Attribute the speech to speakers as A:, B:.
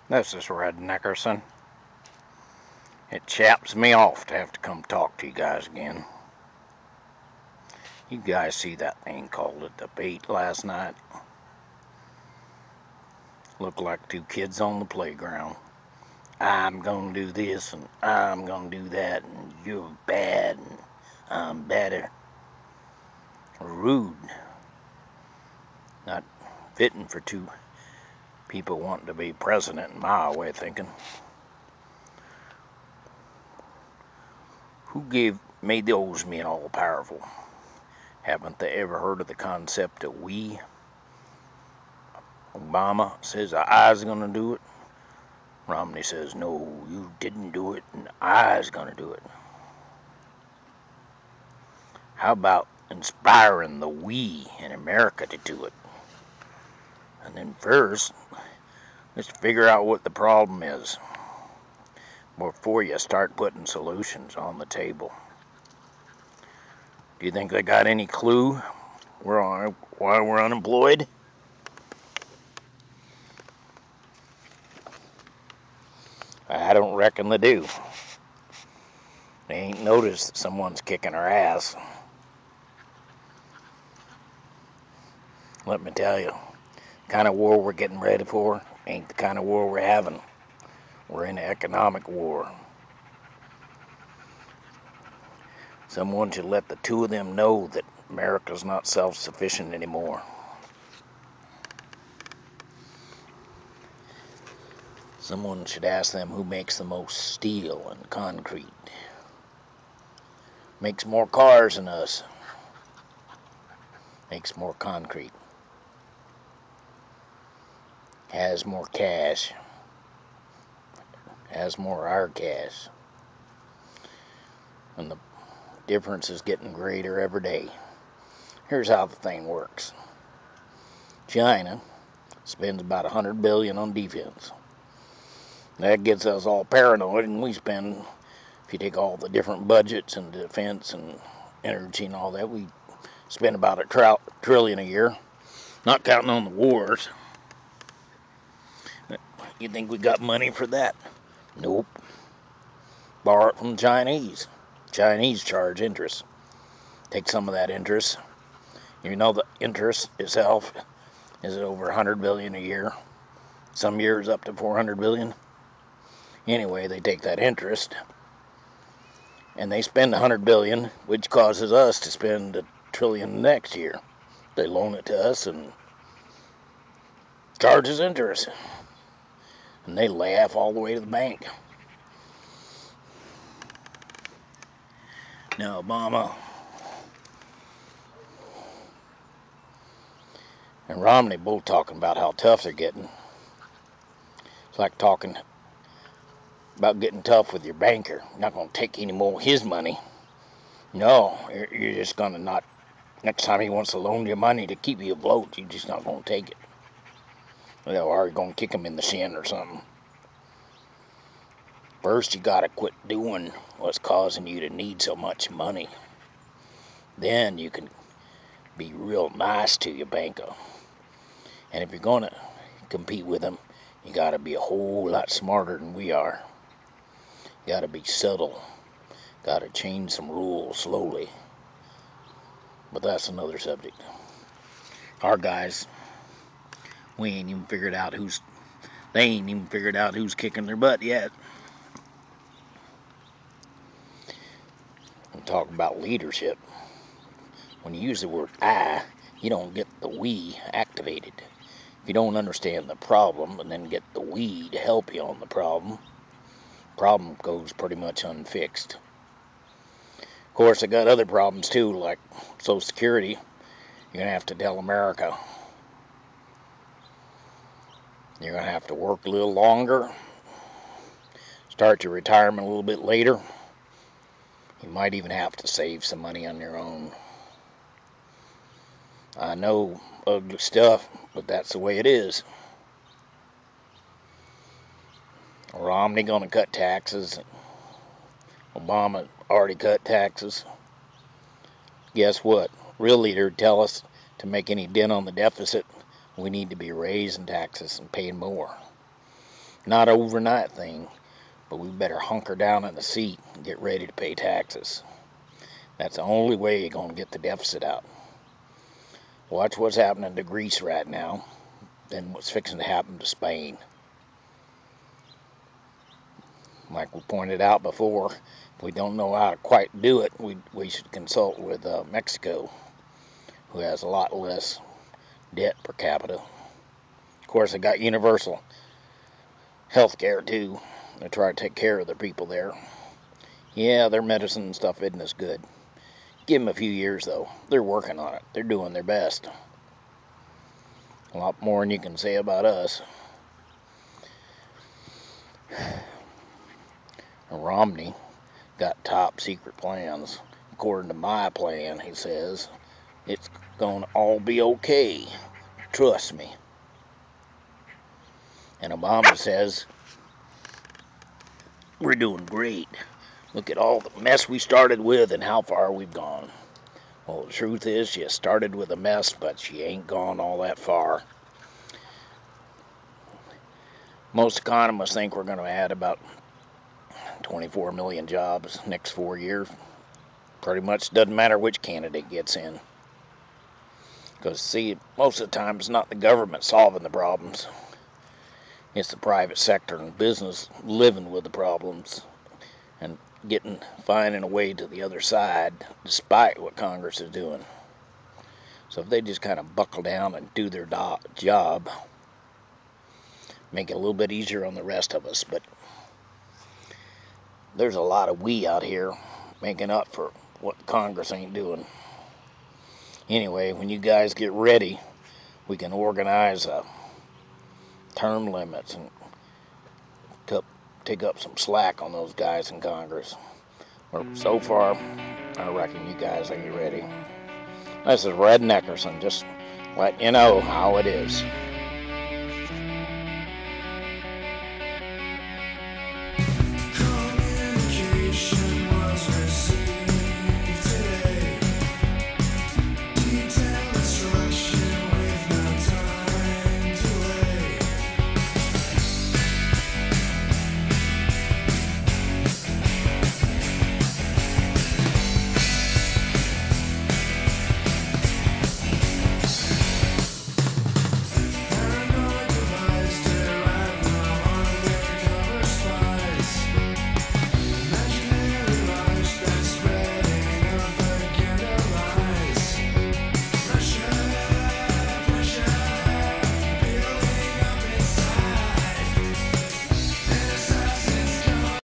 A: This is Redneckerson. It chaps me off to have to come talk to you guys again. You guys see that thing called a debate last night? Looked like two kids on the playground. I'm gonna do this and I'm gonna do that and you're bad and I'm better. Rude. Not fitting for two people wanting to be president in my way of thinking. Who made those men all powerful? Haven't they ever heard of the concept of we? Obama says I's gonna do it. Romney says no, you didn't do it and I's gonna do it. How about inspiring the we in America to do it? And then first, let's figure out what the problem is before you start putting solutions on the table. Do you think they got any clue why we're unemployed? I don't reckon they do. They ain't noticed that someone's kicking our ass. Let me tell you, the kind of war we're getting ready for ain't the kind of war we're having. We're in an economic war. Someone should let the two of them know that America's not self-sufficient anymore. Someone should ask them who makes the most steel and concrete. Makes more cars than us. Makes more concrete. Has more cash. Has more our cash. And the difference is getting greater every day. Here's how the thing works. China spends about $100 billion on defense. That gets us all paranoid, and we spend, if you take all the different budgets and defense and energy and all that, we spend about $1 trillion a year, not counting on the wars. You think we got money for that? Nope. Borrow it from the Chinese. Chinese charge interest. Take some of that interest. You know the interest itself is over $100 billion a year. Some years up to $400 billion. Anyway, they take that interest and they spend $100 billion, which causes us to spend $1 trillion next year. They loan it to us and charges interest, and they laugh all the way to the bank. Now, Obama and Romney both talking about how tough they're getting. It's like talking about getting tough with your banker. You're not going to take any more of his money. No, you're just going to not. Next time he wants to loan you money to keep you afloat, you're just not going to take it. Or you're going to kick him in the shin or something. First, you got to quit doing what's causing you to need so much money. Then you can be real nice to your banker. And if you're going to compete with him, you got to be a whole lot smarter than we are. You got to be subtle. Got to change some rules slowly. But that's another subject. Our guys, they ain't even figured out who's kicking their butt yet. I'm talking about leadership. When you use the word I, you don't get the we activated. If you don't understand the problem and then get the we to help you on the problem goes pretty much unfixed. Of course, I got other problems too, like Social Security. You're going to have to tell America. You're going to have to work a little longer. Start your retirement a little bit later. You might even have to save some money on your own. I know, ugly stuff, but that's the way it is. Romney gonna cut taxes. Obama already cut taxes. Guess what? Real leader tell us to make any dent on the deficit, we need to be raising taxes and paying more. Not an overnight thing, but we better hunker down in the seat and get ready to pay taxes. That's the only way you're going to get the deficit out. Watch what's happening to Greece right now, and what's fixing to happen to Spain. Like we pointed out before, if we don't know how to quite do it, we should consult with Mexico, who has a lot less debt per capita. Of course, they got universal health care too. They try to take care of the people there. Yeah, their medicine and stuff isn't as good. Give them a few years though. They're working on it. They're doing their best. A lot more than you can say about us. Romney got top secret plans. According to my plan, he says, it's going to all be okay. Trust me. And Obama says, we're doing great. Look at all the mess we started with and how far we've gone. Well, the truth is, she started with a mess, but she ain't gone all that far. Most economists think we're going to add about 24 million jobs next 4 years. Pretty much doesn't matter which candidate gets in. Because, see, most of the time it's not the government solving the problems. It's the private sector and business living with the problems and finding a way to the other side despite what Congress is doing. So if they just kind of buckle down and do their job, make it a little bit easier on the rest of us. But there's a lot of we out here making up for what Congress ain't doing. Anyway, when you guys get ready, we can organize term limits and take up some slack on those guys in Congress. But so far, I reckon you guys ain't ready. This is Redneckerson, just letting you know how it is.